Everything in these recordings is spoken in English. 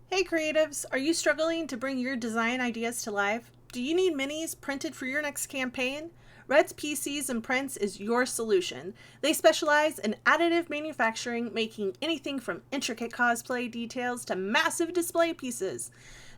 Hey creatives, are you struggling to bring your design ideas to life? Do you need minis printed for your next campaign? Red's PCs and Prints is your solution. They specialize in additive manufacturing, making anything from intricate cosplay details to massive display pieces.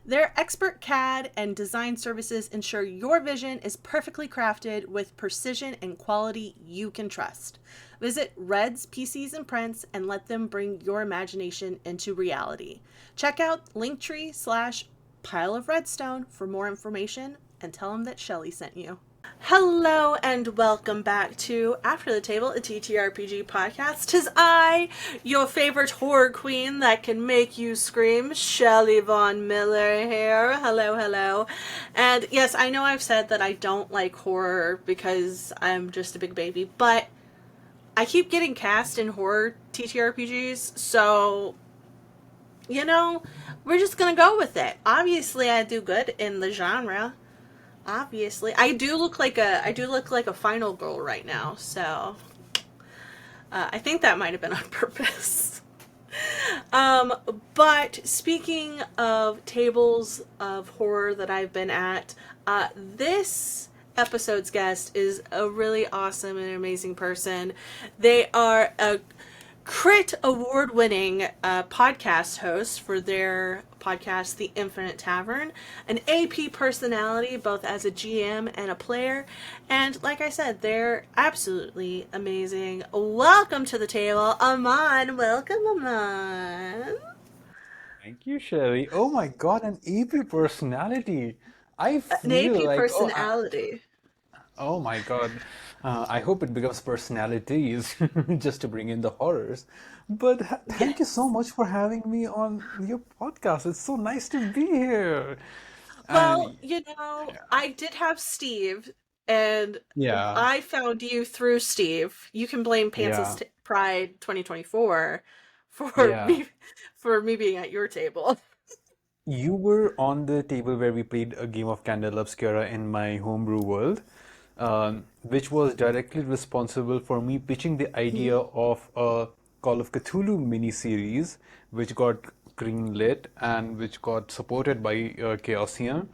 Their expert CAD and design services ensure your vision is perfectly crafted with precision and quality you can trust. Visit Red's PCs and Prints and let them bring your imagination into reality. Check out Linktree slash Pile of Redstone for more information and tell them that Shelly sent you. Hello and welcome back to After the Table, a TTRPG podcast. 'Tis I, your favorite horror queen that can make you scream, Shelly Von Miller here. Hello, hello. And yes, I know I've said that I don't like horror because I'm just a big baby, but I keep getting cast in horror TTRPGs, so we're just gonna go with it. Obviously, I do good in the genre. Obviously, I do look like a final girl right now, so I think that might have been on purpose. um, but speaking of tables of horror that I've been at, this episode's guest is a really awesome and amazing person. They are a Crit award winning podcast host for their podcast, The Infinite Tavern, an AP personality both as a GM and a player. And like I said, they're absolutely amazing. Welcome to the table, Amaan. Welcome, Amaan. Thank you, Shelly. Oh my God, an AP personality. I An feel AP like, personality. oh my God. I hope it becomes personalities just to bring in the horrors. But thank you so Yes. much for having me on your podcast. It's so nice to be here. Well, And I did have Steve, and yeah, I found you through Steve. You can blame Pants's yeah, Pride 2024 for yeah. me being at your table. You were on the table where we played a game of Candle Obscura in my homebrew world, which was directly responsible for me pitching the idea Mhm. of a Call of Cthulhu miniseries, which got greenlit and which got supported by Chaosium,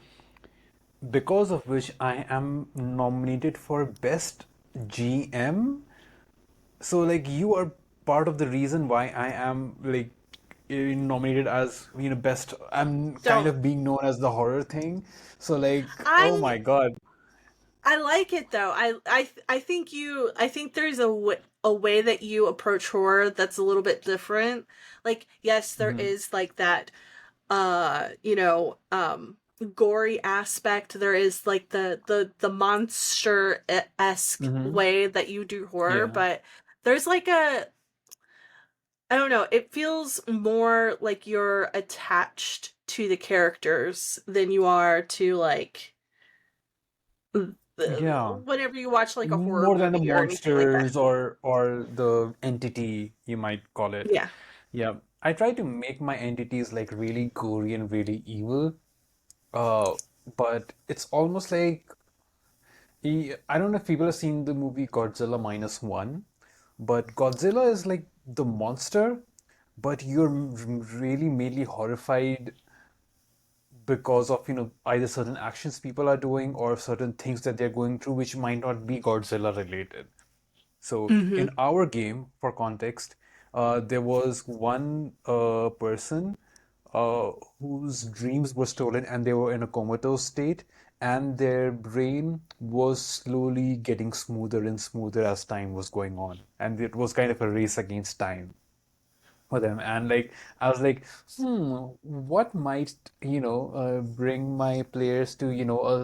because of which I am nominated for Best GM. So, like, you are part of the reason why I am like nominated as best. I'm kind Don't of being known as the horror thing. So, like, oh I my God. I like it though. I think there's a way that you approach horror that's a little bit different. Like yes, there Mhm. is like that uh you know um gory aspect. There is like the monster esque Hmm. way that you do horror, Yeah. but there's like a I don't know, it feels more like you're attached to the characters than you are to like Yeah. whenever you watch like a horror More than the movie or anything like that. monsters or the entity, you might call it. Yeah. Yeah. I try to make my entities like really gory and really evil. Uh, but it's almost like I don't know if people have seen the movie Godzilla minus one, but Godzilla is like the monster, but you're really mainly horrified because of, either certain actions people are doing or certain things that they're going through, which might not be Godzilla related. So Mm-hmm. in our game, for context, there was one person uh, whose dreams were stolen and they were in a comatose state, and their brain was slowly getting smoother and smoother as time was going on. And it was kind of a race against time for them. And like I was like, what might bring my players to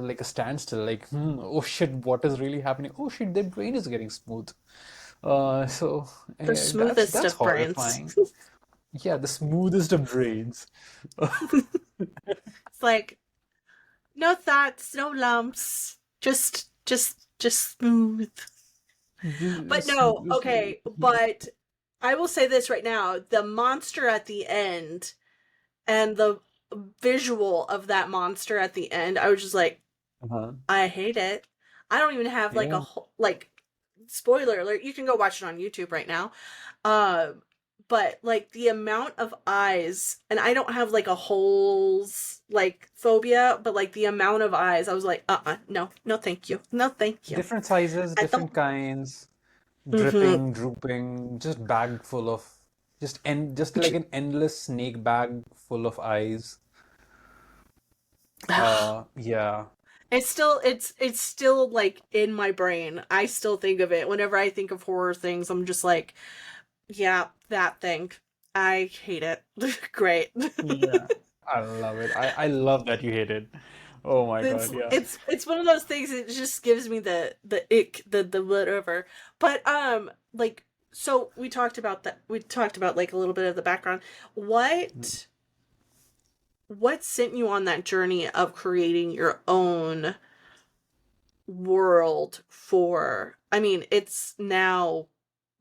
like a standstill? Like, oh shit, what is really happening? Oh shit, their brain is getting smooth. So The yeah, that's smoothest that's of brains. horrifying. Yeah, the smoothest of brains. It's like no thoughts, no lumps, just smooth. But no, Just, okay, but I will say this right now, the monster at the end and the visual of that monster at the end, I was just like, uh-huh. I hate it. I don't even have like a Yeah. whole like spoiler alert. You can go watch it on YouTube right now. Uh, but like the amount of eyes, and I don't have like a holes like phobia, but like the amount of eyes, I was like, no, no, thank you, no, thank you. Different sizes, I don't. different kinds, Mm-hmm. dripping, drooping, just bag full of, just like an endless snake bag full of eyes. Yeah. It's still like in my brain. I still think of it whenever I think of horror things. I'm just like, yeah, that thing. I hate it. Great. Yeah. I love it. I love that you hate it. Oh my it's God, yeah. it's one of those things that just gives me the ick, the whatever. But like, so we talked about that. We talked about like a little bit of the background. What what sent you on that journey of creating your own world for, I mean,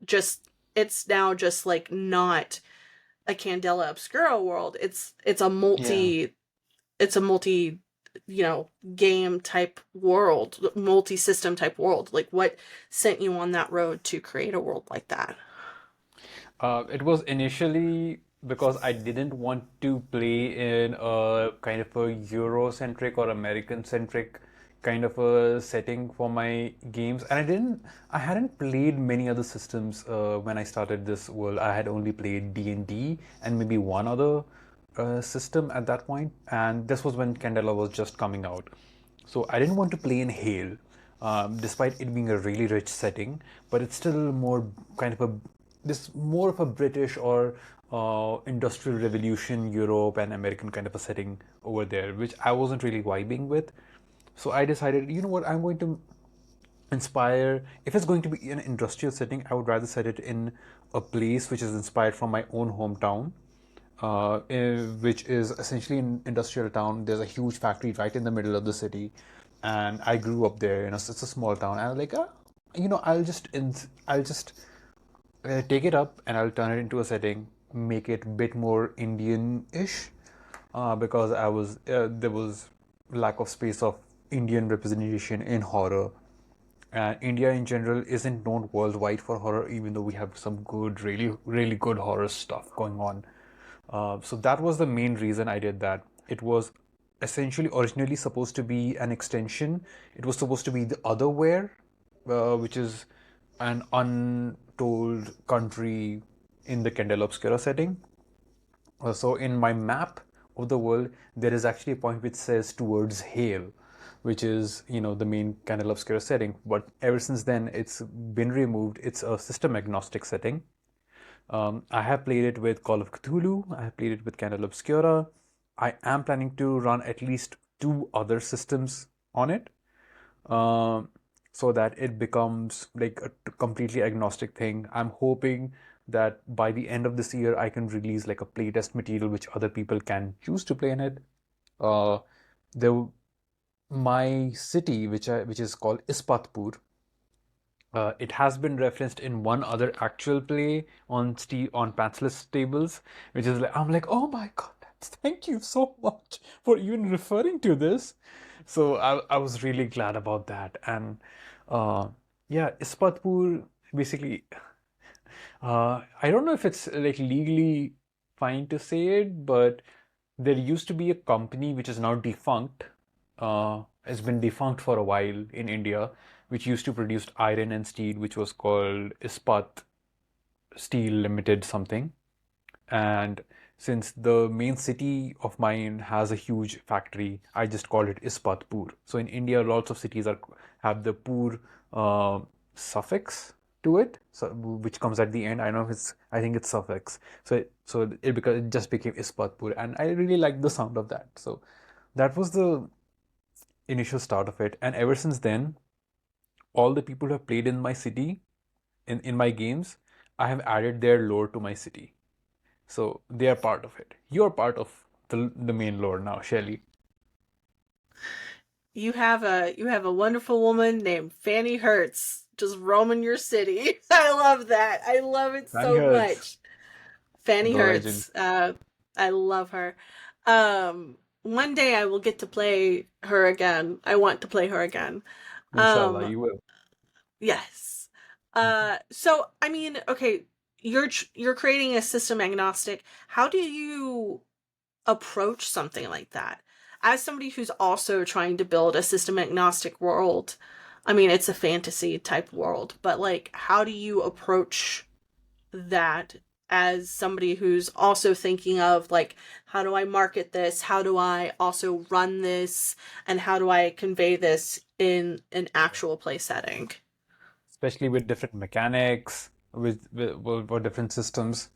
just it's now just like not a Candela Obscura world. Yeah. It's a multi, you know, game type world, multi-system type world. Like what sent you on that road to create a world like that? It was initially because I didn't want to play in a kind of a Eurocentric or American-centric kind of a setting for my games, and I hadn't played many other systems when I started this world. I had only played D&D and maybe one other system at that point, and this was when Candela was just coming out. So I didn't want to play in Hale, despite it being a really rich setting, but it's still more kind of a this more of a British or industrial revolution Europe and American kind of a setting over there, which I wasn't really vibing with. So I decided, you know what, I'm going to inspire. If it's going to be an industrial setting, I would rather set it in a place which is inspired from my own hometown, which is essentially an industrial town. There's a huge factory right in the middle of the city, and I grew up there. You know, so it's a small town. And I was like, I'll just take it up and I'll turn it into a setting, make it a bit more Indian-ish, because there was lack of space of Indian representation in horror. And India in general isn't known worldwide for horror, even though we have some good, really, really good horror stuff going on. So that was the main reason I did that. It was essentially originally supposed to be an extension. It was supposed to be the Otherwhere, which is an untold country in the Candela Obscura setting. So in my map of the world, there is actually a point which says towards Hale, which is, you know, the main Candela Obscura setting. But ever since then, it's been removed. It's a system agnostic setting. I have played it with Call of Cthulhu. I have played it with Candela Obscura. I am planning to run at least two other systems on it, um, so that it becomes like a completely agnostic thing. I'm hoping that by the end of this year, I can release like a playtest material which other people can choose to play in it. Uh, there, my city, which is called Ispatpur, it has been referenced in one other actual play on on Patchless Tables, which is like I'm like, oh my God, thank you so much for even referring to this. So I was really glad about that. And uh, yeah, Ispatpur basically, I don't know if it's like legally fine to say it, but there used to be a company which is now defunct. Has been defunct for a while in India, which used to produce iron and steel, which was called Ispat Steel Limited something. And since the main city of mine has a huge factory, I just called it Ispatpur. So in India, lots of cities are have the pur uh, suffix to it, so which comes at the end. I think it's suffix. It just became Ispatpur, and I really like the sound of that. So that was the initial start of it, and ever since then, all the people who have played in my city, in my games, I have added their lore to my city. So they are part of it. You're part of the main lore now, Shelly. You have a wonderful woman named Fanny Hertz just roaming your city. I love that. I love it Danny so Hurts, much. Fanny the legend. Hertz. I love her. One day I will get to play her again. I want to play her again. Inshallah, Um, you will. yes. So I mean, okay, you're creating a system agnostic. How do you approach something like that? As somebody who's also trying to build a system agnostic world, I mean, it's a fantasy type world, but like, how do you approach that as somebody who's also thinking of like, how do I market this? How do I also run this? And how do I convey this in an actual play setting? Especially with different mechanics, with different systems.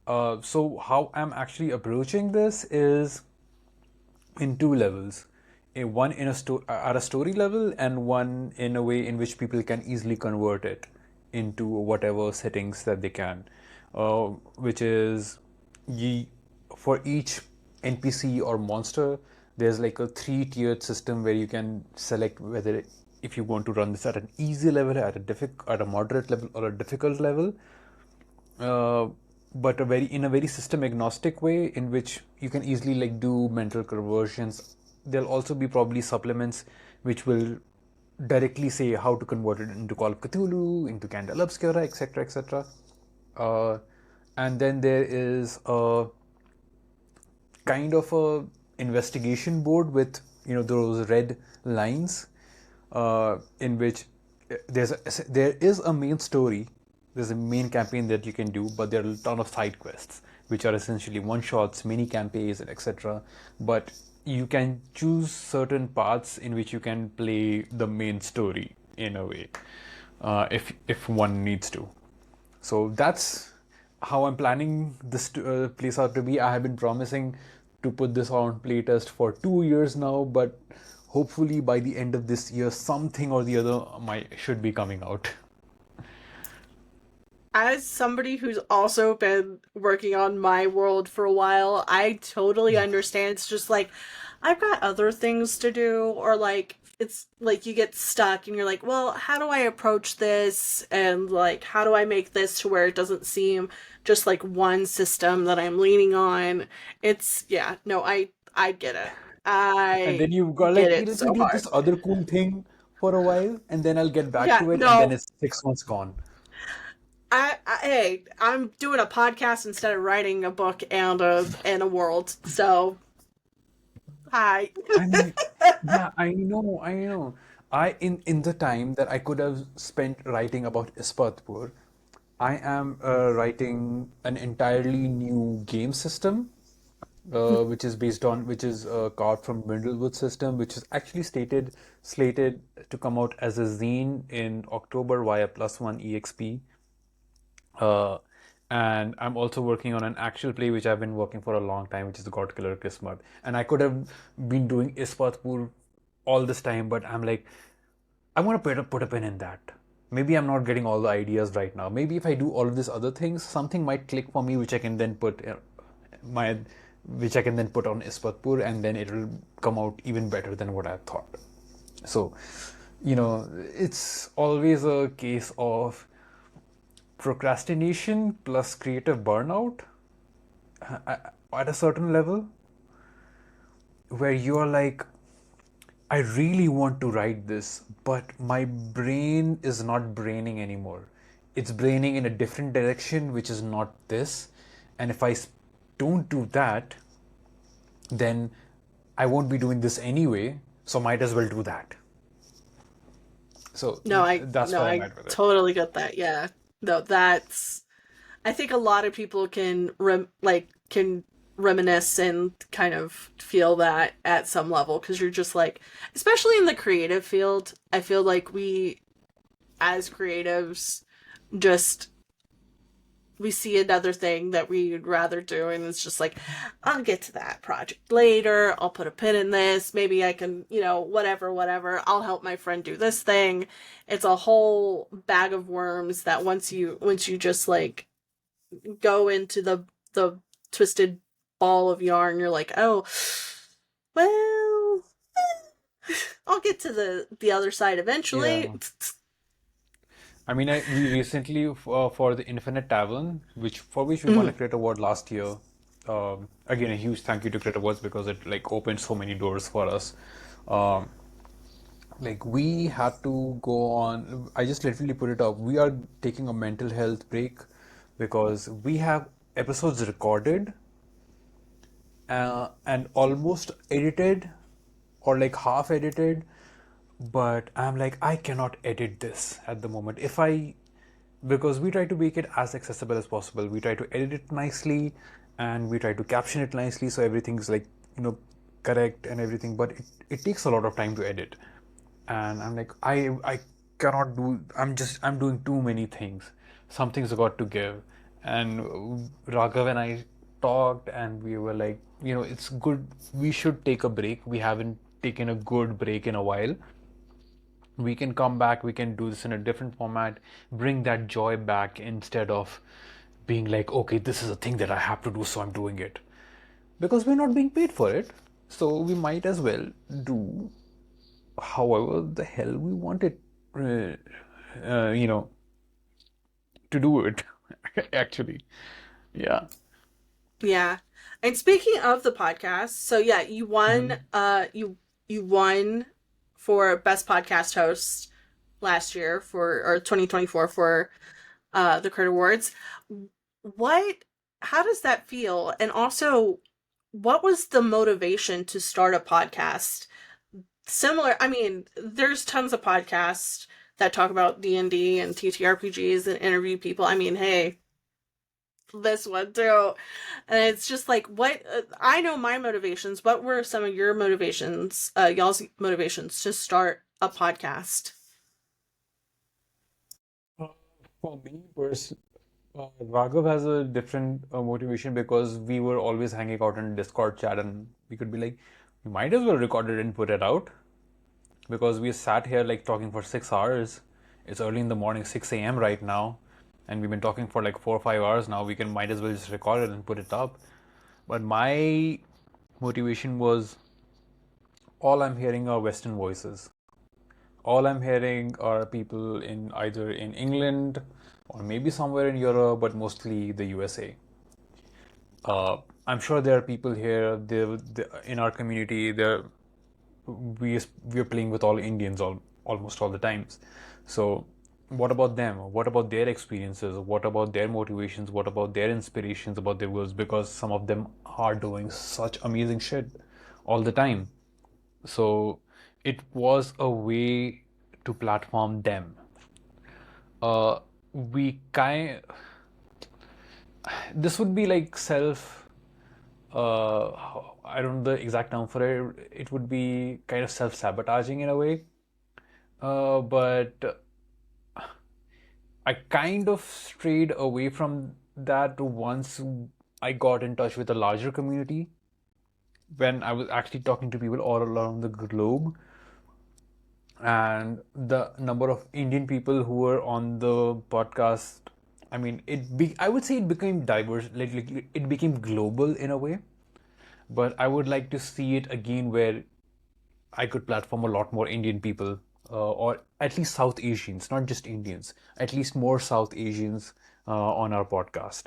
So how I'm actually approaching this is in two levels. One in at a story level, and one in a way in which people can easily convert it into whatever settings that they can. Which is ye, for each NPC or monster, there's like a three-tiered system where you can select whether if you want to run this at an easy level, at a moderate level, or a difficult level. uh, but in a very system agnostic way in which you can easily like do mental conversions. There'll also be probably supplements which will directly say how to convert it into Call of Cthulhu, into Candle Obscura, etc., etc. Uh, and then there is a kind of a investigation board with those red lines, in which there is a main story, there's a main campaign that you can do, but there are a ton of side quests which are essentially one shots, mini campaigns, etc. But you can choose certain paths in which you can play the main story in a way, if one needs to. So that's how I'm planning this to place out to be. I have been promising to put this on playtest for 2 years now, but hopefully by the end of this year, something or the other might should be coming out. As somebody who's also been working on my world for a while, I totally understand. It's just like, I've got other things to do, or like, it's like you get stuck and you're like, well, how do I approach this? And like, how do I make this to where it doesn't seem just like one system that I'm leaning on? It's, yeah, no, I get it. And I then you've got get like, it let me so do hard. this other cool thing for a while, and then I'll get back Yeah, to it, and then no, it's 6 months gone. hey, I'm doing a podcast instead of writing a book and a world. So, hi. I mean, yeah, I know. In the time that I could have spent writing about Ispatpur, I am writing an entirely new game system, which is carved from Brindlewood system, which is actually slated to come out as a zine in October via Plus One EXP. Uh, and I'm also working on an actual play which I've been working for a long time, which is the Godkiller Qismat. And I could have been doing Ispatpur all this time, but I'm like, I want to put a pin in that. Maybe I'm not getting all the ideas right now. Maybe if I do all of these other things, something might click for me, which I can then my, which I can then put on Ispatpur, and then it'll come out even better than what I thought. So, it's always a case of procrastination plus creative burnout at a certain level, where you're like, I really want to write this, but my brain is not braining anymore. It's braining in a different direction, which is not this. And if don't do that, then I won't be doing this anyway, so might as well do that. So that's No, where I'm I at with it. totally get that. Yeah. No, that's I think a lot of people can can reminisce and kind of feel that at some level, because you're just like, especially in the creative field, I feel like we as creatives just we see another thing that we'd rather do, and it's just like, I'll get to that project later, I'll put a pin in this, maybe I can, whatever, I'll help my friend do this thing. It's a whole bag of worms that once you just like go into the twisted ball of yarn, you're like, oh, well, I'll get to the other side eventually. Yeah. I mean, we recently for the Infinite Tavern, for which we won a Mhm. Creative Award last year. Again, a huge thank you to Creative Awards because it like opened so many doors for us. Um, like we had to go on. I just literally put it up. We are taking a mental health break because we have episodes recorded and almost edited or like half edited, but I'm like, I cannot edit this at the moment. Because we try to make it as accessible as possible. We try to edit it nicely and we try to caption it nicely so everything's like, correct and everything, but it takes a lot of time to edit. And I'm like, I cannot do, I'm doing too many things. Something's got to give. And Raghav and I talked and we were like, it's good, we should take a break. We haven't taken a good break in a while. We can come back, we can do this in a different format, bring that joy back instead of being like, okay, this is a thing that I have to do, so I'm doing it. Because we're not being paid for it, so we might as well do however the hell we want it, uh, you know, to do it, actually. Yeah. Yeah. And speaking of the podcast, so yeah, you won Mhm. you won for best podcast host last year for or 2024 for the Crit Awards. What how does that feel? And also what was the motivation to start a podcast? Similar, I mean, there's tons of podcasts that talk about D&D and TTRPGs and interview people. I mean, hey, this one too. And it's just like, what I know my motivations. What were some of your motivations, y'all's motivations to start a podcast? Uh, For me, Raghav has a different motivation because we were always hanging out in Discord chat and we could be like, we might as well record it and put it out because we sat here like talking for 6 hours. It's early in the morning, 6 a.m. right now, and we've been talking for like 4 or 5 hours now. We can might as well just record it and put it up. But my motivation was all I'm hearing are Western voices. All I'm hearing are people in either in England or maybe somewhere in Europe, but mostly the USA. I'm sure there are people here in our community. We're playing with all Indians almost all the times. So, what about them? What about their experiences? What about their motivations? What about their inspirations about their goals? Because some of them are doing such amazing shit all the time. So, it was a way to platform them. We kind This would be like uh, I don't know the exact term for it. It would be kind of self-sabotaging in a way. But I kind of strayed away from that once I got in touch with a larger community when I was actually talking to people all around the globe, and the number of Indian people who were on the podcast. I mean, I would say it became diverse, like it became global in a way. But I would like to see it again where I could platform a lot more Indian people, or at least South Asians, not just Indians, at least more South Asians on our podcast.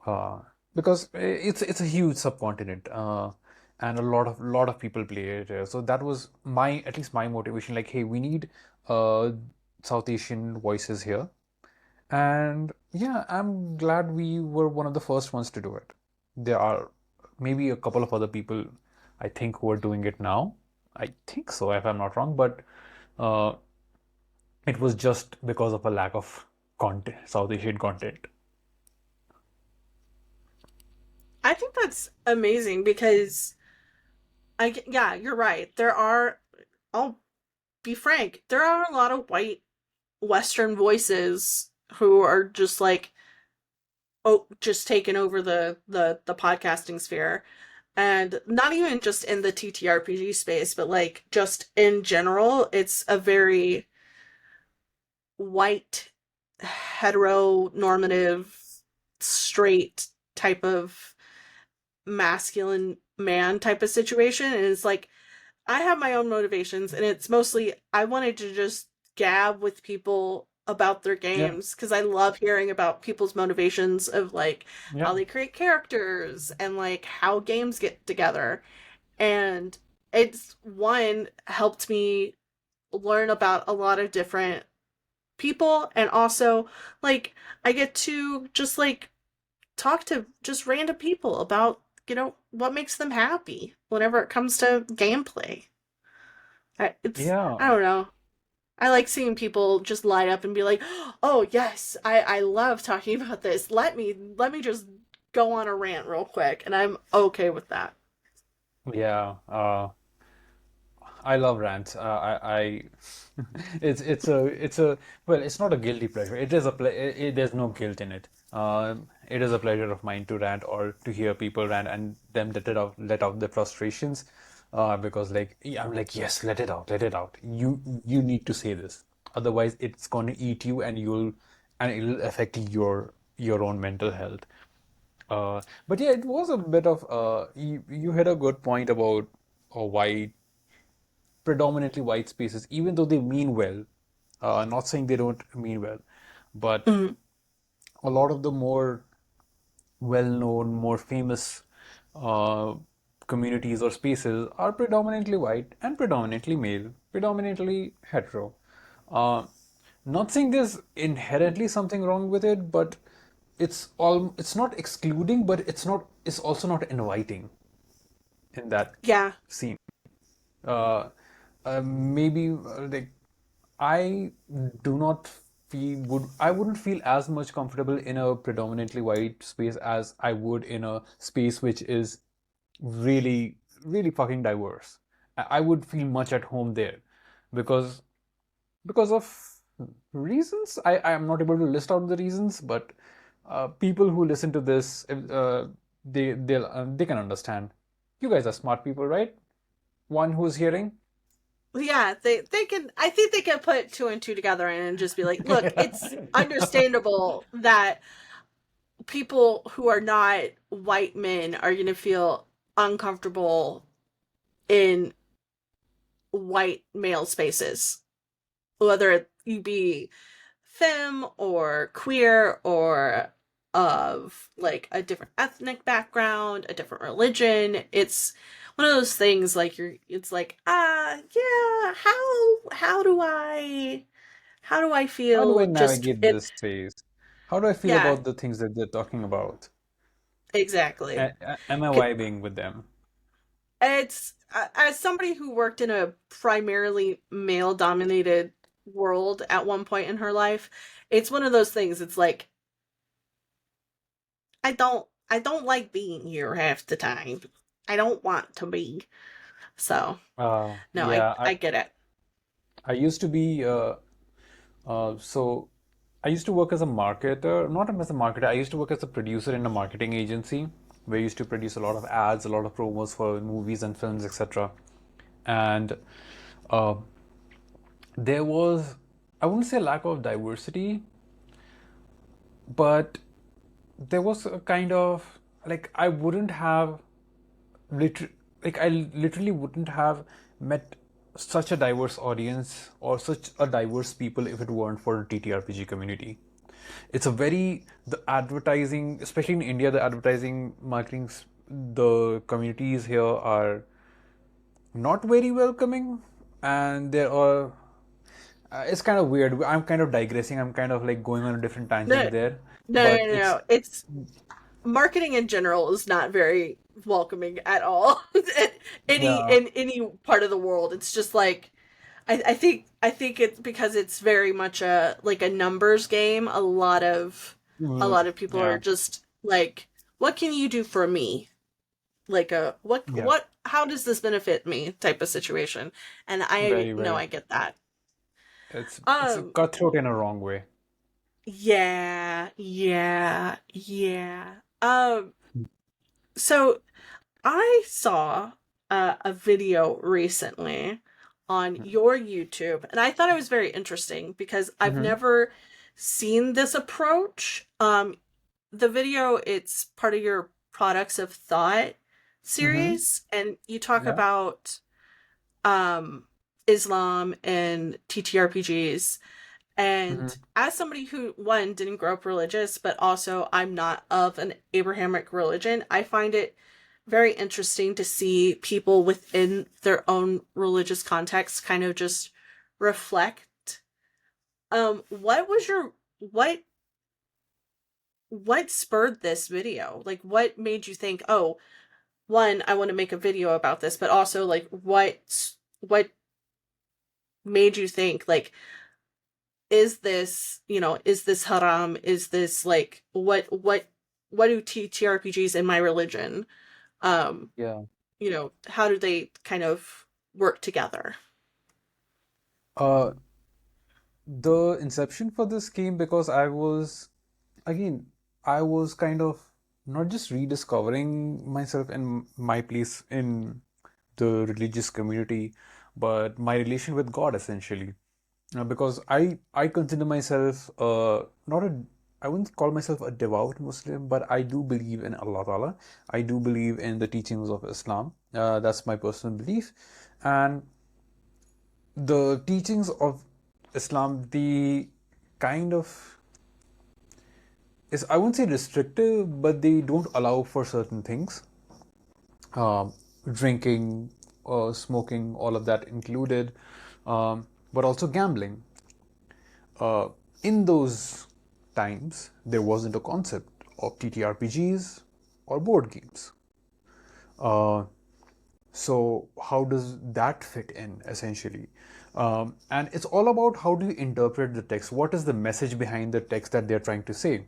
Uh, because it's a huge subcontinent, and a lot of people play it. So that was my at least my motivation. Like, hey, we need uh, South Asian voices here, and yeah, I'm glad we were one of the first ones to do it. There are maybe a couple of other people, I think, who are doing it now. I think so, if I'm not wrong, but uh, it was just because of a lack of content, South Asian content. I think that's amazing because yeah, you're right. I'll be frank, there are a lot of white Western voices who are just like, oh, just taking over the podcasting sphere. And not even just in the TTRPG space, but like just in general, it's a very white, heteronormative, straight type of masculine man type of situation. And it's like, I have my own motivations, and it's mostly I wanted to just gab with people about their Yeah, games because I love hearing about people's motivations of like yeah. how they create characters and like how games get together. And it's one helped me learn about a lot of different people, and also like I get to just like talk to just random people about, what makes them happy whenever it comes to gameplay. I Yeah. don't know. I like seeing people just light up and be like, "Oh yes, I love talking about this. Let me just go on a rant real quick," and I'm okay with that. Yeah. I love rants. It's a well, it's not a guilty pleasure. It is a there's no guilt in it. It is a pleasure of mine to rant or to hear people rant and them let out their frustrations. Because like yeah, I'm like yes, let it out, let it out. You need to say this. Otherwise, it's going to eat you, and it'll affect your own mental health. But yeah, it was a bit of you had a good point about why predominantly white spaces, even though they mean well. Not saying they don't mean well, but Mhm. a lot of the more well-known, more famous uh, communities or spaces are predominantly white and predominantly male, predominantly hetero. Uh, Not saying there's inherently something wrong with it, but it's not excluding, but it's also not inviting in that Yeah. scene. Uh, Maybe like I do not I wouldn't feel as much comfortable in a predominantly white space as I would in a space which is really, really fucking diverse. I would feel much at home there because of reasons. I am not able to list out the reasons, but people who listen to this, they can understand. You guys are smart people, right? One who's hearing. Yeah, they can, I think they can put two and two together and just be like, "Look, it's understandable that people who are not white men are going to feel uncomfortable in white male spaces, whether you be femme or queer or of like a different ethnic background, a different religion. It's one of those things like it's like, yeah, how do I How do I feel just navigate it this space? How do I feel yeah, about the things that they're talking about? exactly. Am I vibing with them? It's as somebody who worked in a primarily male dominated world at one point in her life, it's one of those things. It's like I don't like being here half the time. I don't want to be. So, no, I Yeah, I get it. I used to be so I used to work as a marketer, not as a marketer. I used to work as a producer in a marketing agency where I used to produce a lot of ads, a lot of promos for movies and films, etc. And uh, there was, I wouldn't say lack of diversity, but there was a kind of like I wouldn't have liter- like I literally wouldn't have met such a diverse audience or such a diverse people if it weren't for the TTRPG community. It's a very the advertising, especially in India, the advertising marketing, the communities here are not very welcoming, and there are. It's kind of weird. I'm kind of digressing. I'm kind of like going on a different No, tangent there, no, no, but no, no. It's marketing in general is not very welcoming at all. yeah. In any part of the world, it's just like I think it's because it's very much a like a numbers game. A lot of people are Yeah, just like, what can you do for me? Like a yeah, what how does this benefit me type of situation. And I very, know very. I get that. It's a Um cutthroat in a wrong way. yeah, yeah, yeah. So I saw a video recently on your YouTube, and I thought it was very interesting because I've Mm-hmm. never seen this approach. The video, it's part of your Products of Thought Mm-hmm. series, and you talk Yeah. about um, Islam and TTRPGs. Mm-hmm. And as somebody who, one, didn't grow up religious, but also I'm not of an Abrahamic religion, I find it very interesting to see people within their own religious context kind of just reflect What was your what spurred this video? Like, what made you think, oh, one, I want to make a video about this, but also like what made you think like, is this, is this haram? Is this like what do TTRPGs in my religion? Um, Yeah. how do they kind of work together? Uh, the inception for this came because again, I was kind of not just rediscovering myself and my place in the religious community, but my relation with God essentially. Because I consider myself not a I wouldn't call myself a devout Muslim, but I do believe in Allah Ta'ala. I do believe in the teachings of Islam. That's my personal belief. And the teachings of Islam, the kind of is I wouldn't say restrictive, but they don't allow for certain things. Um, Drinking, smoking, all of that included, but also gambling. Uh, in those times, there wasn't a concept of TTRPGs or board games. Uh, so, how does that fit in essentially? And it's all about how do you interpret the text? What is the message behind the text that they're trying to say?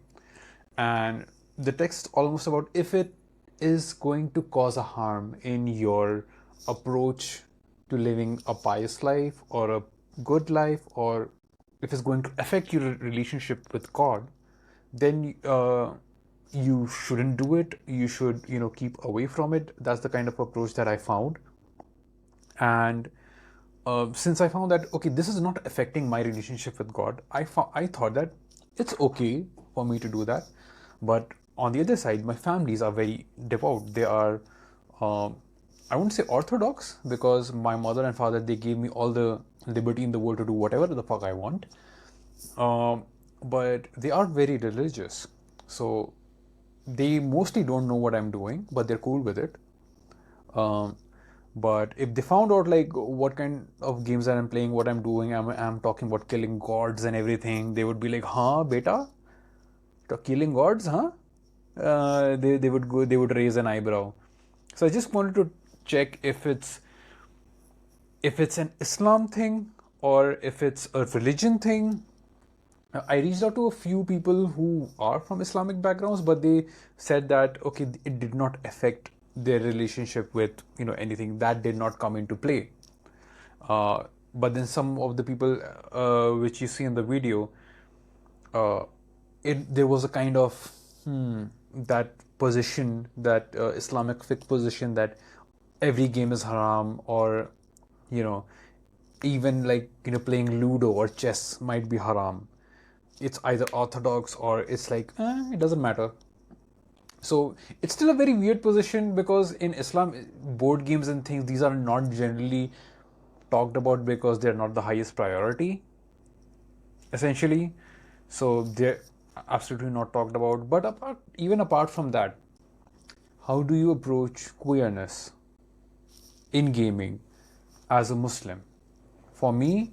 And the text almost about if it is going to cause a harm in your approach to living a pious life or a good life, or if it's going to affect your relationship with God, then you shouldn't do it. You should, keep away from it. That's the kind of approach that I found. And since I found that, okay, this is not affecting my relationship with God, I thought that it's okay for me to do that. But on the other side, my families are very devout. They are, um, I wouldn't say orthodox, because my mother and father, they gave me all the liberty in the world to do whatever the fuck I want. Um, but they are very religious. So they mostly don't know what I'm doing, but they're cool with it. Um, but if they found out like what kind of games that I'm playing, what I'm doing, I'm talking about killing gods and everything, they would be like, "Huh, beta, killing gods, huh?" They would raise an eyebrow. So I just wanted to check if it's an Islam thing or if it's a religion thing. I reached out to a few people who are from Islamic backgrounds, but they said that okay, it did not affect their relationship with anything that did not come into play. But then some of the people which you see in the video, uh, there was a kind of that position, that Islamic fiqh position that every game is haram, or you know even like playing Ludo or chess might be haram. It's either orthodox or it's like it doesn't matter. So it's still a very weird position because in Islam, board games and things, these are not generally talked about because they're not the highest priority, essentially. So they're absolutely not talked about. But even apart from that, how do you approach queerness in gaming as a Muslim? For me,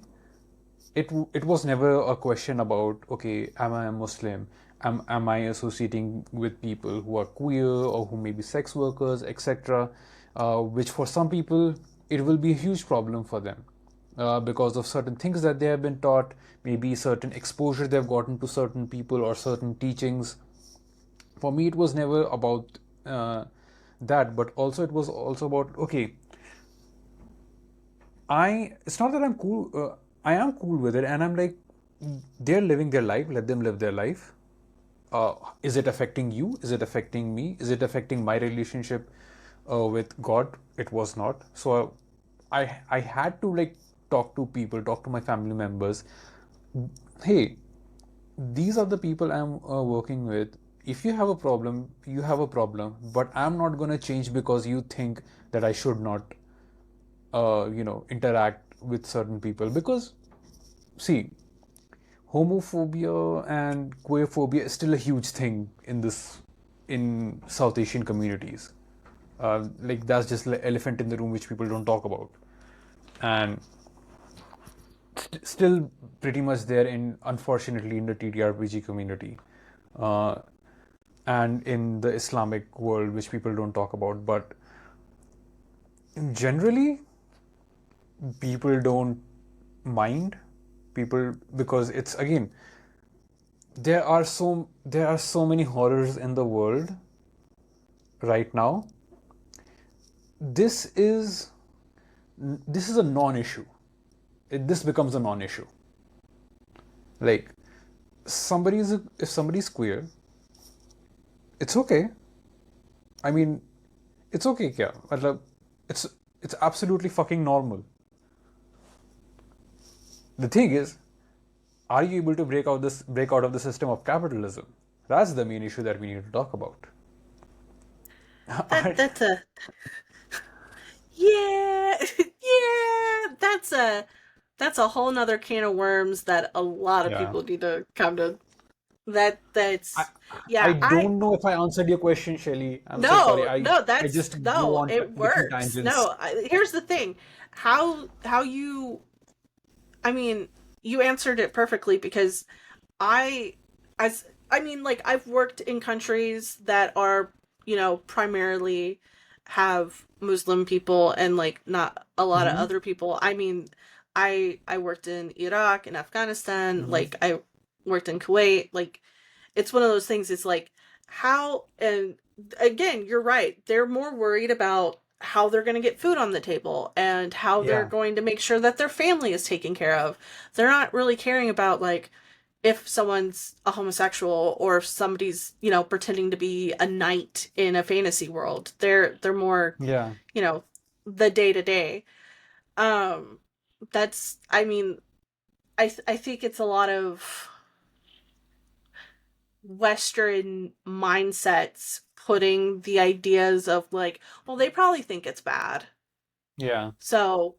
it was never a question about okay, am I a Muslim? Am I associating with people who are queer or who may be sex workers, etc. Which for some people it will be a huge problem for them because of certain things that they have been taught, maybe certain exposure they've gotten to certain people or certain teachings. For me, it was never about that, but also it was also about okay, it's not that I'm cool. I am cool with it, and I'm like, they're living their life. Let them live their life. Is it affecting you? Is it affecting me? Is it affecting my relationship with God? It was not. So I had to like talk to people, talk to my family members. Hey, these are the people I'm working with. If you have a problem, you have a problem. But I'm not gonna change because you think that I should not interact with certain people, because see, homophobia and queerphobia is still a huge thing in South Asian communities. Like that's just the elephant in the room which people don't talk about. And still pretty much there in, unfortunately, in the TTRPG community, uh, and in the Islamic world, which people don't talk about. But generally, people don't mind people, because it's, again, there are so many horrors in the world right now. This is this is a non-issue. This becomes a non-issue. Like, if somebody's queer, it's okay. I mean, it's okay, kya? Matlab, it's it's absolutely fucking normal. The thing is, are you able to break out of the system of capitalism? That's the main issue that we need to talk about. That that's a yeah yeah that's a whole nother can of worms that a lot of Yeah. people need to come to. I That's I yeah I don't know if I answered your question, Shelly. I'm so sorry. no I no I that's just go no on it different works tangents. no here's the thing how you I mean you answered it perfectly because I as I mean like I've worked in countries that are primarily have Muslim people and like not a lot of Hmm. other people. I mean I worked in Iraq and Afghanistan, Hmm. like I worked in Kuwait, like it's one of those things. It's like how and again you're right, they're more worried about how they're going to get food on the table and how they're Yeah. going to make sure that their family is taken care of. They're not really caring about like if someone's a homosexual or if somebody's pretending to be a knight in a fantasy world. They're more Yeah. you know the day to day. um that's I mean I think it's a lot of Western mindsets putting the ideas of like, well, they probably think it's bad. Yeah. So,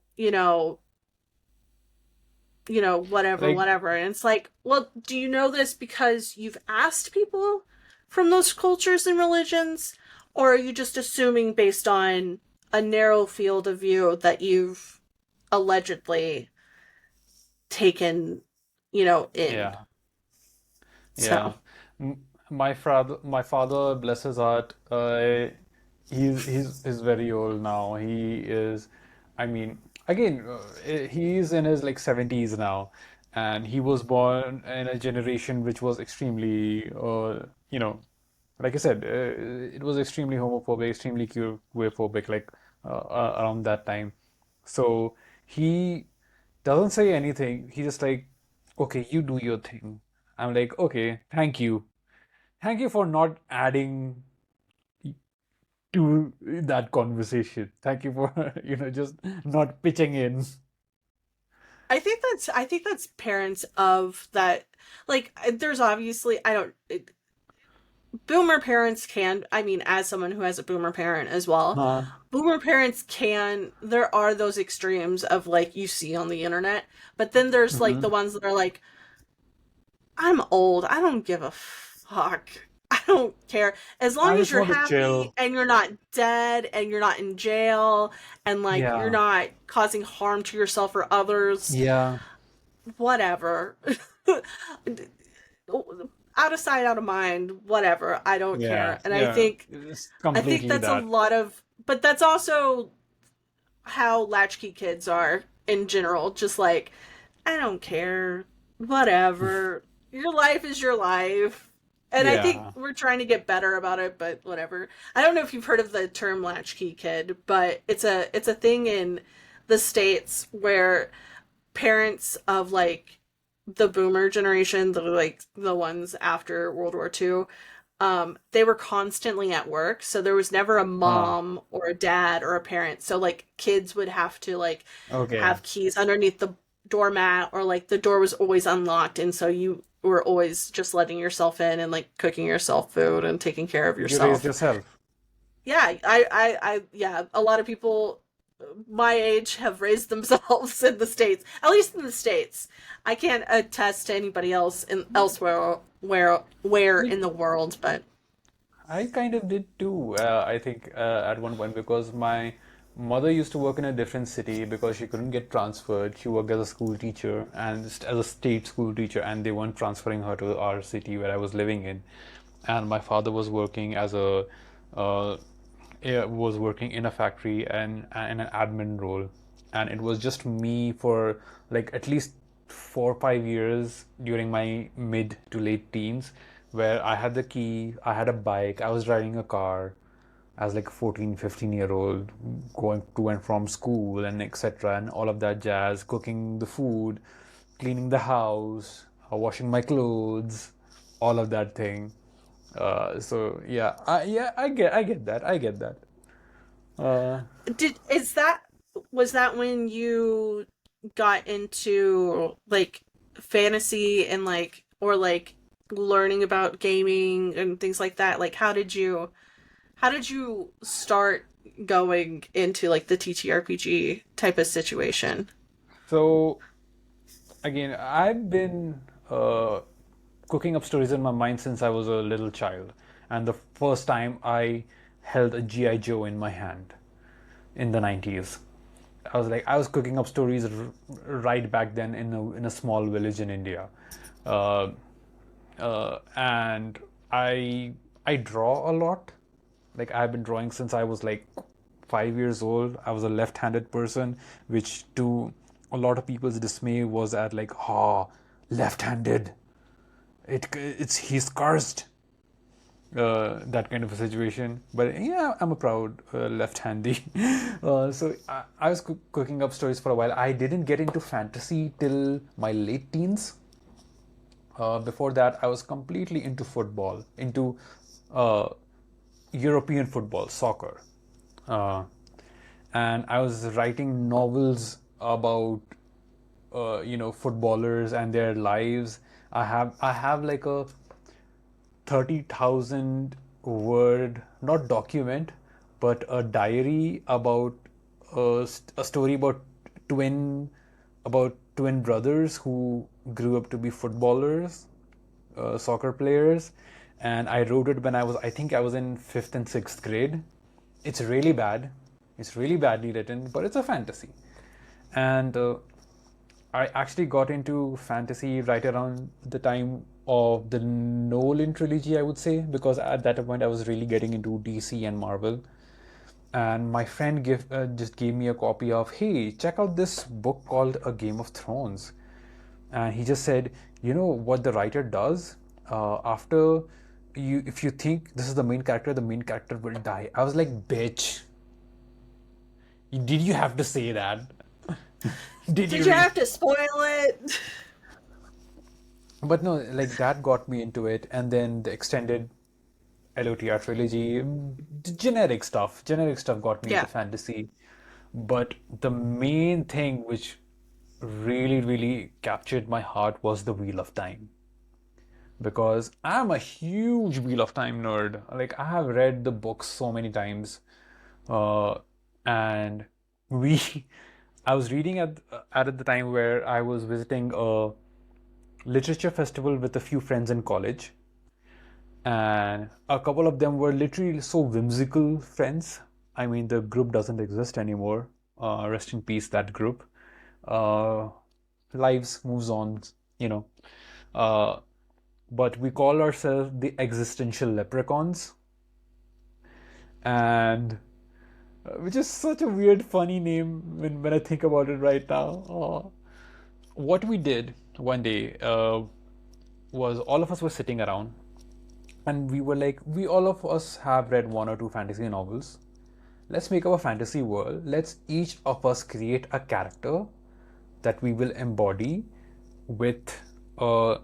whatever, Like, whatever. And it's like, well, do you know this because you've asked people from those cultures and religions? Or are you just assuming based on a narrow field of view that you've allegedly taken, in? yeah. Yeah. So, My father, bless his heart, he's very old now. I mean, again, he's in his like 70s now, and he was born in a generation which was extremely, like I said, it was extremely homophobic, extremely queerphobic, like around that time. So he doesn't say anything. He just like, okay, you do your thing. I'm like, okay, thank you. Thank you for not adding to that conversation. Thank you for, just not pitching in. I think that's parents of that, like there's obviously I don't boomer parents can, I mean, as someone who has a boomer parent as well, Huh? boomer parents can, there are those extremes of like you see on the internet, but then there's like the Hmm. ones that are like, I'm old, I don't give a fuck, I don't care as I long as just you're want to happy chill. and you're not dead and you're not in jail and like you're Yeah. not causing harm to yourself or others, Yeah. whatever. Out of sight, out of mind, whatever. I don't Yeah. care. And I Yeah. think It's I think completely that's a that. lot of, but that's also how latchkey kids are in general. Just like, I don't care, whatever. Your life is your life. And I think Yeah. we're trying to get better about it, but whatever. I don't know if you've heard of the term latchkey kid, but it's a thing in the States where parents of like the boomer generation, the like the ones after World War II, they were constantly at work, so there was never a Huh. mom or a dad or a parent. So like kids would have to like Okay. have keys underneath the doormat, or like the door was always unlocked, and so you were always just letting yourself in and like cooking yourself food and taking care of You raised yourself. yourself. Yeah, yeah, a lot of people my age have raised themselves in the States, at least in the States. I can't attest to anybody else in elsewhere where in the world, but I kind of did too. I think at one point, because mother used to work in a different city because she couldn't get transferred. She worked as a school teacher and as a state school teacher, and they weren't transferring her to our city where I was living in. And my father was working as a uh, was working in a factory and in an admin role, and it was just me for like at least 4 or 5 years during my mid to late teens, where I had the key, I had a bike, I was driving a car as like a 14, 15-year old, going to and from school and etc. and all of that jazz, cooking the food, cleaning the house, washing my clothes, all of that thing. So yeah, I get that. I get that. Uh, Did is that was that when you got into like fantasy and like or like learning about gaming and things like that? Like how did you start going into like the TTRPG type of situation? so again, I've been cooking up stories in my mind since I was a little child, and the first time I held a GI Joe in my hand in the 90s. I was cooking up stories right back then in a small village in India, uh, and I draw a lot. Like I've been drawing since I was like 5 years old. I was a left-handed person, which to a lot of people's dismay was at like, left-handed. It's he's cursed. That kind of a situation. But yeah, I'm a proud left-handy. I was cooking up stories for a while. I didn't get into fantasy till my late teens. Before that, I was completely into football, into uh, European football, soccer. Uh, and I was writing novels about footballers and their lives. I have like a 30,000 word, not document, but a diary about a story twin about twin brothers who grew up to be footballers, soccer players, and I wrote it when I think I was in fifth and sixth grade. It's really bad. It's really badly written, but it's a fantasy. And I actually got into fantasy right around the time of the Nolan trilogy, I would say, because at that point I was really getting into DC and Marvel. And my friend just gave me a copy of, hey, check out this book called A Game of Thrones. And he just said, you know what the writer does? After if you think this is the main character will die. I was like, bitch, did you have to say that? Did Did you you really? have to spoil it? But no, like that got me into it, and then the extended LOTR trilogy, generic stuff got me into Yeah. fantasy. But the main thing which really, really captured my heart was the Wheel of Time. Because I'm a huge Wheel of Time nerd. Like I have read the books so many times, uh, and we, I was reading at the time where I was visiting a literature festival with a few friends in college, and a couple of them were literally so whimsical friends. I mean, the group doesn't exist anymore. Rest in peace, that group. Uh, Lives moves on, you know. Uh, but we call ourselves the existential leprechauns, and which is such a weird, funny name when I think about it right now. What we did one day was all of us were sitting around, and we were like, we all of us have read one or two fantasy novels. Let's make up a fantasy world. Let's each of us create a character that we will embody with uh,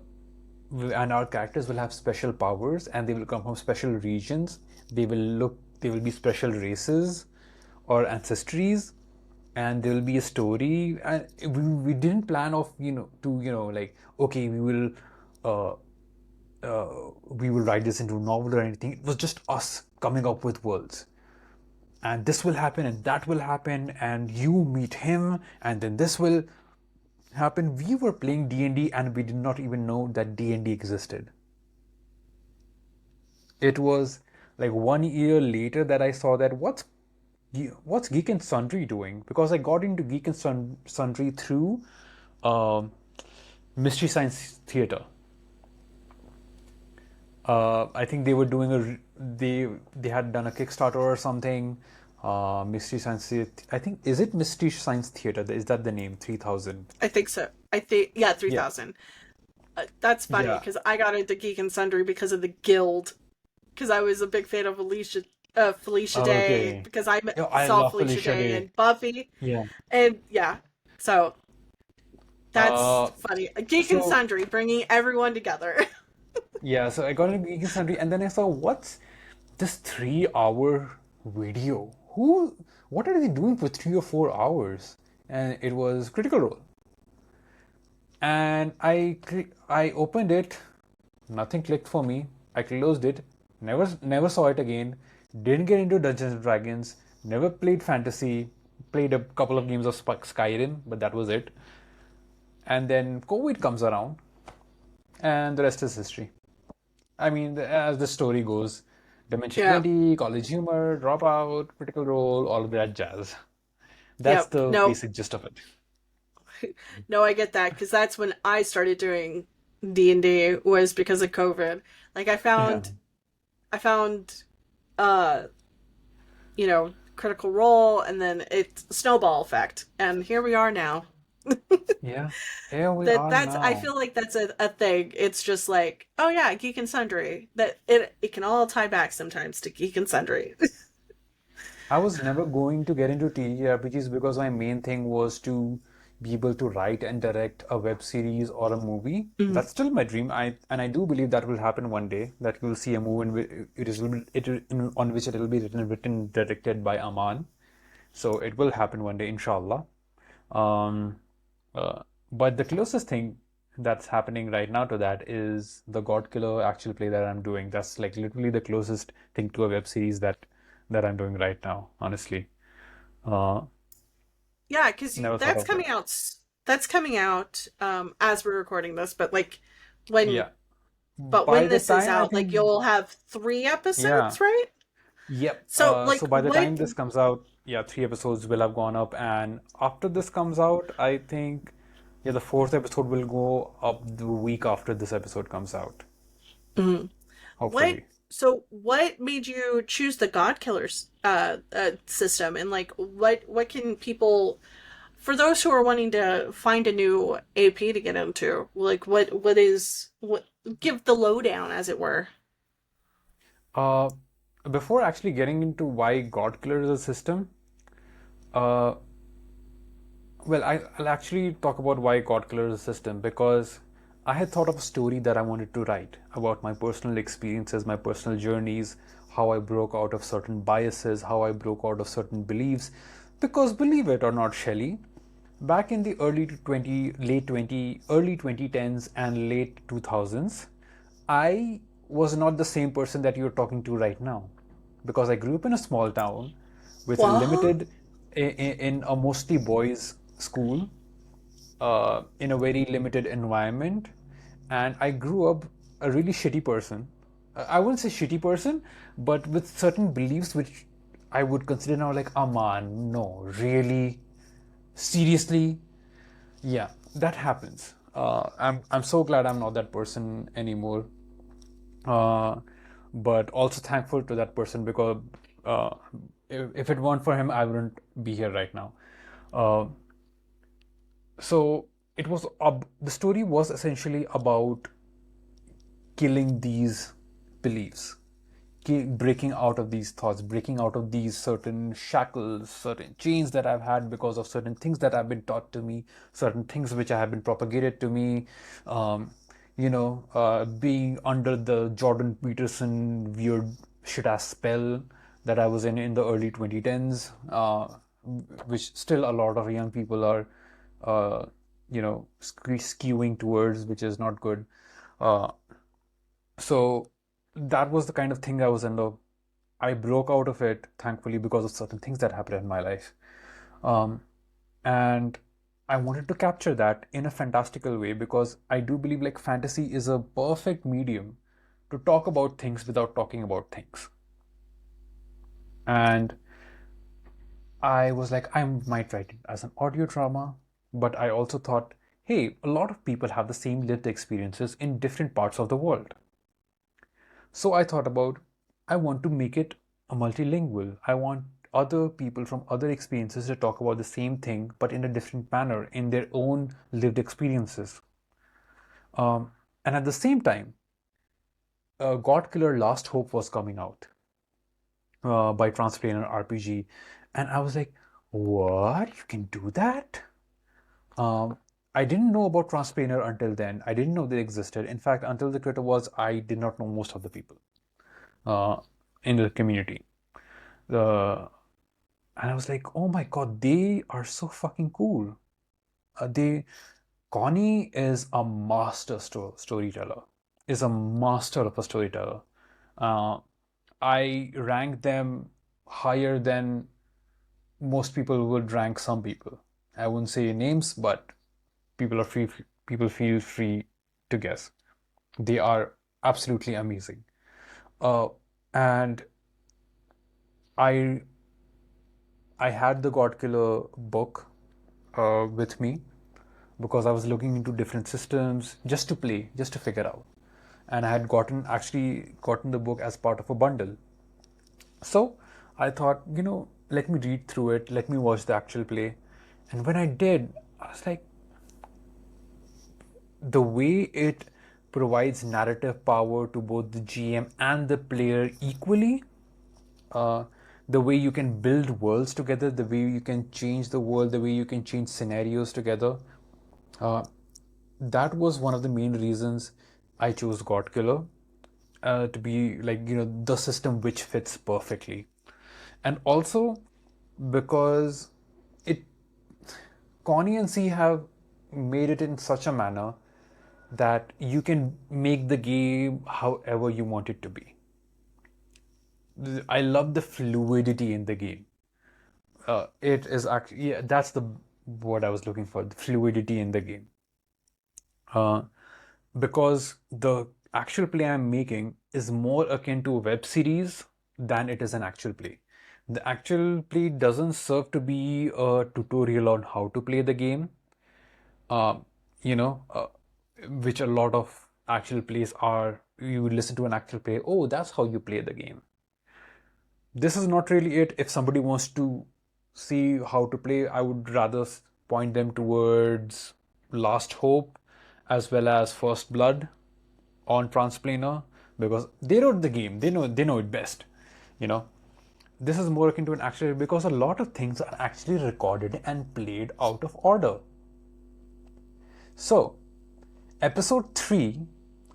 and our characters will have special powers and they will come from special regions. They will be special races or ancestries, and there will be a story. And we didn't plan of, like, okay, uh, we will write this into a novel or anything. It was just us coming up with worlds. And this will happen and that will happen and you meet him and then this will happen. We were playing D&D and we did not even know that D&D existed. It was like 1 year later that I saw that what's what's Geek and Sundry doing? Because I got into Geek and Sundry through um Mystery Science Theater. I think they were doing they had done a Kickstarter or something. Mystery Science I think, is it Mystery Science Theater? Is that the name? 3000. I think so. I think, yeah, Yeah. 3000. That's funny Yeah. because I got into Geek and Sundry because of the Guild, because I was a big fan of Felicia Day, Okay. because Yeah, I saw love Felicia Felicia Day Day. and Buffy, Yeah. and yeah, so that's Uh, funny. Geek and so Sundry bringing everyone together. yeah, so I got into Geek and Sundry, and then I saw, what's this 3 hour video? What are they doing for 3 or 4 hours? And it was Critical Role. And I opened it, nothing clicked for me. I closed it, never saw it again. Didn't get into Dungeons and Dragons, never played fantasy, played a couple of games of Skyrim, but that was it. And then COVID comes around, and the rest is history. I mean, as the story goes, Dimension Yeah. 20, College Humor, Dropout, Critical Role, all of that jazz. That's Yep. the No, basic gist of it. no, I get that because that's when I started doing D&D, was because of COVID. Like Yeah. I found, uh, Critical Role, and then it's snowball effect, and here we are now. Yeah. Here we are I now. feel like that's a thing. It's just like, oh yeah, Geek and Sundry. That it can all tie back sometimes to Geek and Sundry. I was never going to get into TTRPGs because my main thing was to be able to write and direct a web series or a movie. Mm. That's still my dream. I do believe that will happen one day. That you'll see a movie in which on which it will be written directed by Amaan. So it will happen one day, inshallah. Um, uh, but the closest thing that's happening right now to that is the Godkiller actual play that I'm doing. That's like literally the closest thing to a web series that I'm doing right now, honestly. Uh, Yeah, because Never thought of it. that's coming out as we're recording this, but like when Yeah. but By when the this is time I out, like think, you'll have three yeah, episodes, right? yep. So like So by the what time this comes out, yeah, 3 episodes will have gone up, and after this comes out, I think, yeah, the fourth episode will go up the week after this episode comes out, Mhm. what hopefully. what made you choose the God Killers system, and like what can people, for those who are wanting to find a new AP to get into, like what give the lowdown, as it were. Uh, Before actually getting into why Godkiller is a system, uh, I'll actually talk about why Godkiller is a system because I had thought of a story that I wanted to write about my personal experiences, my personal journeys, how I broke out of certain biases, how I broke out of certain beliefs. Because believe it or not, Shelly, back in the early 2010s and late 2000s, I was not the same person that you're talking to right now because I grew up in a small town with What? limited in a mostly boys school, in a very limited environment, and I grew up a really shitty person. I wouldn't say shitty person, but with certain beliefs which I would consider now like, Aman, no, really, seriously, yeah, that happens. I'm so glad I'm not that person anymore. Uh, but also thankful to that person because uh, if it weren't for him, I wouldn't be here right now. Uh, so the story was essentially about killing these beliefs, breaking out of these thoughts, breaking out of these certain shackles, certain chains that I've had because of certain things that have been taught to me, certain things which have been propagated to me. Um, Being under the Jordan Peterson weird shit ass spell that I was in the early 2010s, which still a lot of young people are, uh, skewing towards, which is not good. Uh, so that was the kind of thing I was in. I broke out of it, thankfully, because of certain things that happened in my life. Um, and I wanted to capture that in a fantastical way because I do believe like fantasy is a perfect medium to talk about things without talking about things. And I was like, I might write it as an audio drama, but I also thought, hey, a lot of people have the same lived experiences in different parts of the world. So I thought about, I want to make it a multilingual. I want other people from other experiences to talk about the same thing, but in a different manner, in their own lived experiences. And at the same time, Godkiller Last Hope was coming out by Transplanar RPG. And I was like, what? You can do that? Um, I didn't know about Transplanar until then. I didn't know they existed. In fact, until the Twitter was, I did not know most of the people uh, in the community. And I was like, oh my God, they are so fucking cool. They Connie is a master storyteller, is a master of a storyteller. Uh, I rank them higher than most people would rank some people. I wouldn't say names, but people are free. People feel free to guess. They are absolutely amazing. And I I had the Godkiller book with me because I was looking into different systems just to play, just to figure out. And I had actually gotten the book as part of a bundle. So I thought, let me read through it, let me watch the actual play. And when I did, I was like, the way it provides narrative power to both the GM and the player equally, uh, the way you can build worlds together, the way you can change the world, the way you can change scenarios together. Uh, that was one of the main reasons I chose Godkiller to be like, the system which fits perfectly. And also because it Connie and C have made it in such a manner that you can make the game however you want it to be. I love the fluidity in the game. It is actually, yeah, that's the what I was looking for, the fluidity in the game. Uh, because the actual play I'm making is more akin to a web series than it is an actual play. The actual play doesn't serve to be a tutorial on how to play the game, uh, you know, uh, which a lot of actual plays are. You listen to an actual play, oh, that's how you play the game. This is not really it. If somebody wants to see how to play, I would rather point them towards Last Hope as well as First Blood on Transplanar because they wrote the game. They know it best. You know, this is more akin to an actual because a lot of things are actually recorded and played out of order. So, episode 3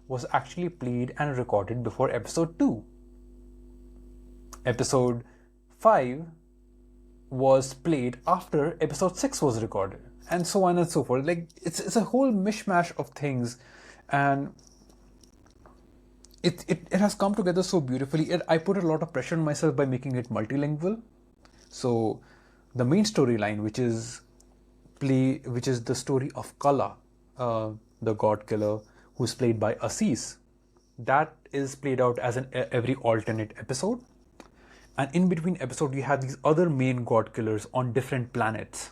was actually played and recorded before episode 2. Episode 5 was played after episode 6 was recorded, and so on and so forth. Like it's a whole mishmash of things, and it has come together so beautifully. I put a lot of pressure on myself by making it multilingual. So the main storyline, which is the story of Kala, the God Killer, who's played by Assis, that is played out as every alternate episode. And in between episode, you have these other main God Killers on different planets,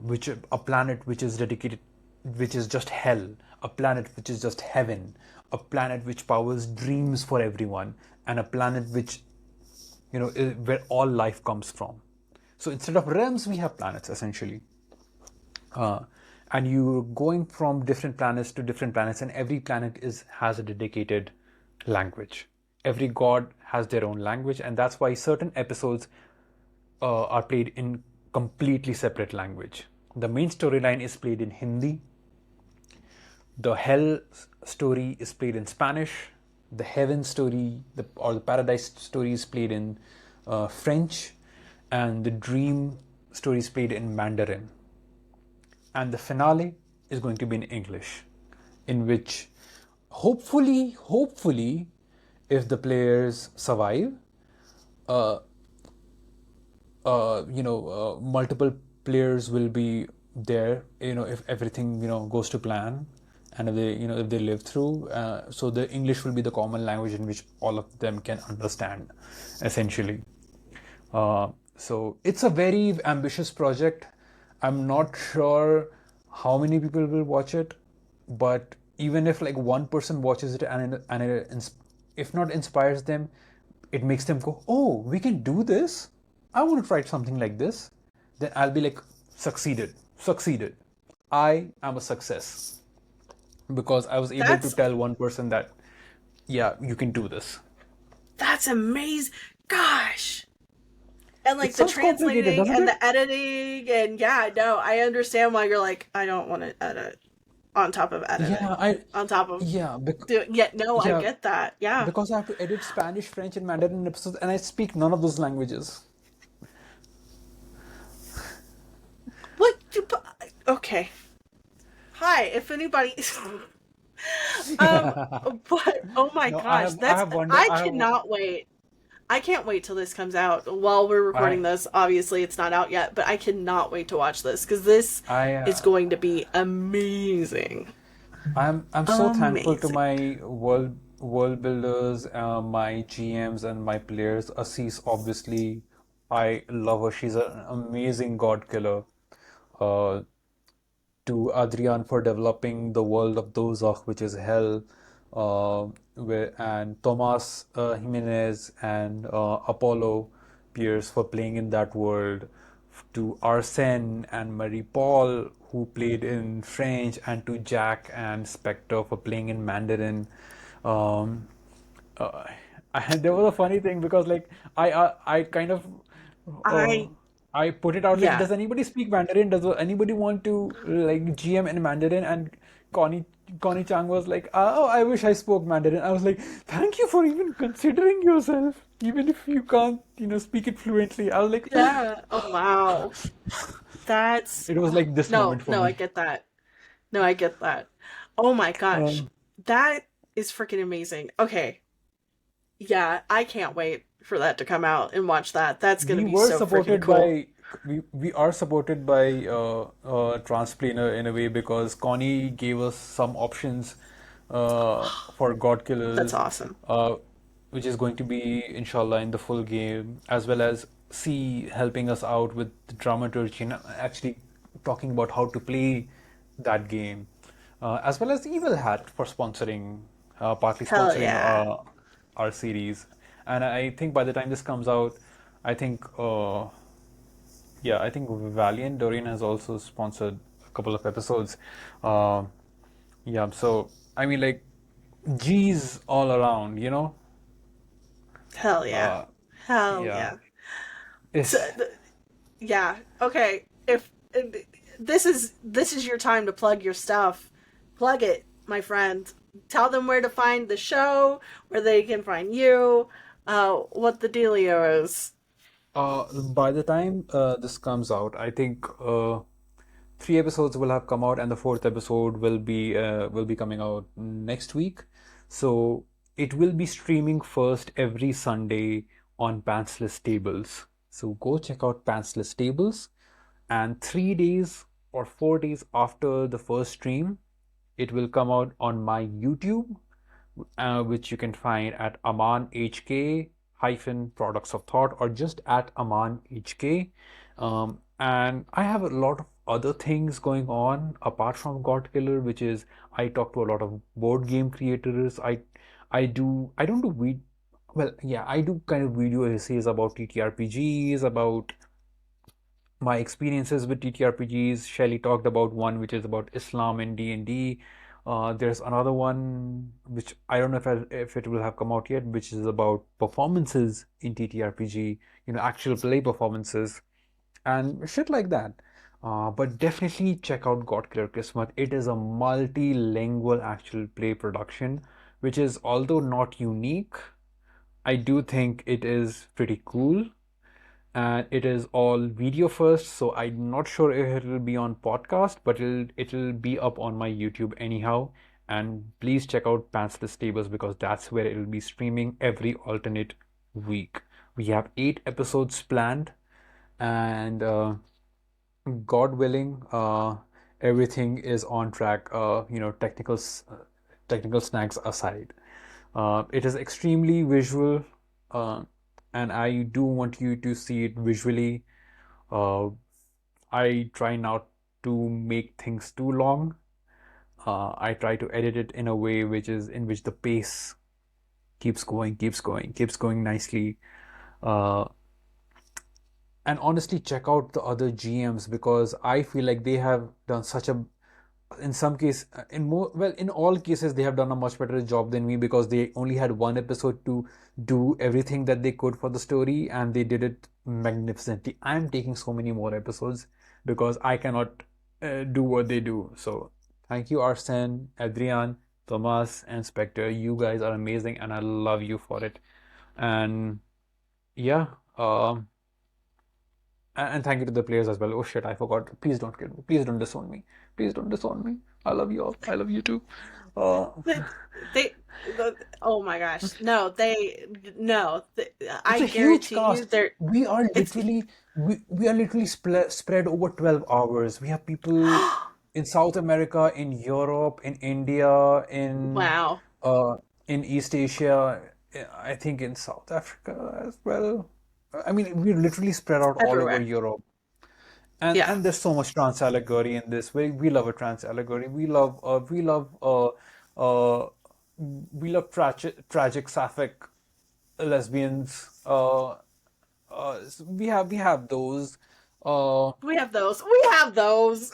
which a planet which is dedicated, which is just hell, a planet which is just heaven, a planet which powers dreams for everyone, and a planet which, is where all life comes from. So instead of realms, we have planets essentially. And you're going from different planets to different planets, and every planet has a dedicated language. Every god has their own language, and that's why certain episodes are played in completely separate language. The main storyline is played in Hindi. The hell story is played in Spanish. The heaven story, or the paradise story, is played in French, and the dream story is played in Mandarin. And the finale is going to be in English, in which hopefully, if the players survive, multiple players will be there. If everything goes to plan, and if they live through, so the English will be the common language in which all of them can understand, essentially. So it's a very ambitious project. I'm not sure how many people will watch it, but even if like one person watches it and if not inspires them, it makes them go, "Oh, we can do this. I want to try something like this." Then I'll be like, "Succeeded, succeeded. I am a success because I was able to That's tell one person that, yeah, you can do this." that's amazing. Gosh. And It like the sounds complicated, translating doesn't and it? the editing and yeah, no, I understand why you're like, I don't want to edit on top of Yeah, editing. I On top of yeah, doing yeah, no, I yeah, get that. Yeah. because I have to edit Spanish, French, and Mandarin episodes, and I speak none of those languages. What okay. Hi, if anybody but oh my No, I gosh, have I that's have wonder I I have cannot wait. I can't wait till this comes out. While we're recording I this, obviously it's not out yet, but I cannot wait to watch this because this I is going to be amazing. I'm so thankful to Amazing. my world builders, my GMs, and my players. Assis, obviously, I love her. She's an amazing god killer. Uh, to Adrian for developing the world of Dozakh, which is hell, and Tomas Jimenez and Apollo Pierce for playing in that world, to Arsene and Marie Paul who played in French, and to Jack and Spectre for playing in Mandarin. Um, uh, and there was a funny thing because like I kind of uh, I I put it out like, yeah. does anybody speak Mandarin? Does anybody want to like GM in Mandarin? And Connie Connie Chang was like, oh, I wish I spoke Mandarin. I was like, thank you for even considering yourself, even if you can't, speak it fluently. I was like, Yeah. Oh wow. That's it was like this no, moment for no, I me. get that. No, I get that. Oh my gosh. Um, That is freaking amazing. Okay. Yeah, I can't wait for that to come out and watch that. That's gonna we be were so freaking supported cool. by we are supported by Transplaner in a way because Connie gave us some options for God That's Killers, awesome. uh, which is going to be inshallah in the full game, as well as C helping us out with the dramaturgy and actually talking about how to play that game, as well as Evil Hat for sponsoring, partly Hell sponsoring yeah. our series. And I think by the time this comes out, I think, yeah, I think Valiant Dorian has also sponsored a couple of episodes. Uh, yeah, so I mean, like, G's all around, you know? Hell yeah. Uh, Hell yeah. yeah. So, It's, yeah. Okay. If this is your time to plug your stuff, plug it, my friend. Tell them where to find the show, where they can find you, what the dealio is. by the time this comes out, I think three episodes will have come out, and the fourth episode will be coming out next week. So it will be streaming first every Sunday on Pantsless Tables. So go check out Pantsless Tables, and 3 days or 4 days after the first stream, it will come out on my YouTube, which you can find at Amaan HK hyphen products of thought, or just at Amaan HK. And I have a lot of other things going on apart from Godkiller, which is I talk to a lot of board game creators. I don't do well, yeah, I do kind of video essays about TTRPGs, about my experiences with TTRPGs. Shelly talked about one which is about Islam in D&D. There's another one which I don't know if it will have come out yet, which is about performances in TTRPG, actual play performances and shit like that. But definitely check out Godkiller Qismat. It is a multilingual actual play production, which is although not unique, I do think it is pretty cool, and it is all video first, so I'm not sure if it will be on podcast, but it'll be up on my YouTube anyhow. And please check out Pantsless Tables because that's where it'll be streaming every alternate week. We have 8 episodes planned, and God willing, everything is on track. Technical snags aside, it is extremely visual. and I do want you to see it visually. Uh, I try not to make things too long. I try to edit it in a way which is in which the pace keeps going nicely. Uh, and honestly, check out the other GMs because I feel like they have done such a in some case in more well in all cases they have done a much better job than me because they only had one episode to do everything that they could for the story and they did it magnificently. I'm taking so many more episodes because I cannot do what they do. So thank you, Arsene, Adrian, Thomas, and Spectre. You guys are amazing and I love you for it. And yeah, and thank you to the players as well. Oh shit, I forgot. Please don't kill me. Please don't disown me. Please don't disown me. I love you all. I love you too. Uh, They, they oh my gosh. No, no. it's I a huge guarantee you cast. they're, it's, We are literally spread over 12 hours. We have people in South America, in Europe, in India, wow, uh in East Asia, I think in South Africa as well. I mean, we're literally spread out all over everywhere. Europe. Yeah, And there's so much trans allegory in this. We love a trans allegory. Uh we love tragic sapphic lesbians. We have those. Uh we have those. We have those.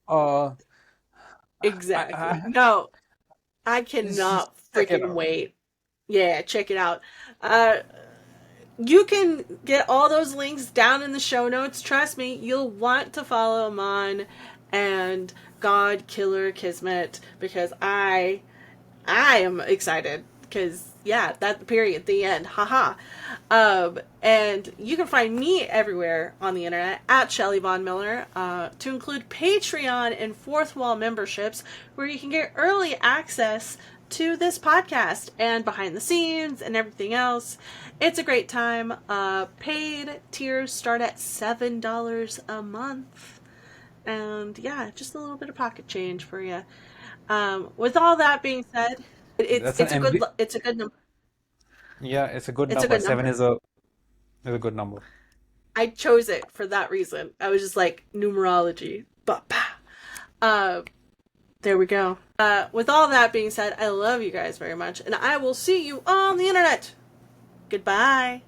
uh Exactly. I No, I just cannot check it freaking out. wait. Yeah, check it out. Uh, you can get all those links down in the show notes. Trust me, you'll want to follow Amaan and Godkiller Qismat because I am excited because yeah, that period, the end, haha. And you can find me everywhere on the internet at Shelly Von Miller, to include Patreon and Fourth Wall memberships, where you can get early access to this podcast and behind the scenes and everything else. It's a great time. Paid tiers start at $7 a month, and yeah, just a little bit of pocket change for you. With all that being said, That's an MB. it's a good number. Yeah, it's a good It's a number. good Seven number. is a good number. I chose it for that reason. I was just like numerology. But uh, there we go. With all that being said, I love you guys very much, and I will see you on the internet. Goodbye.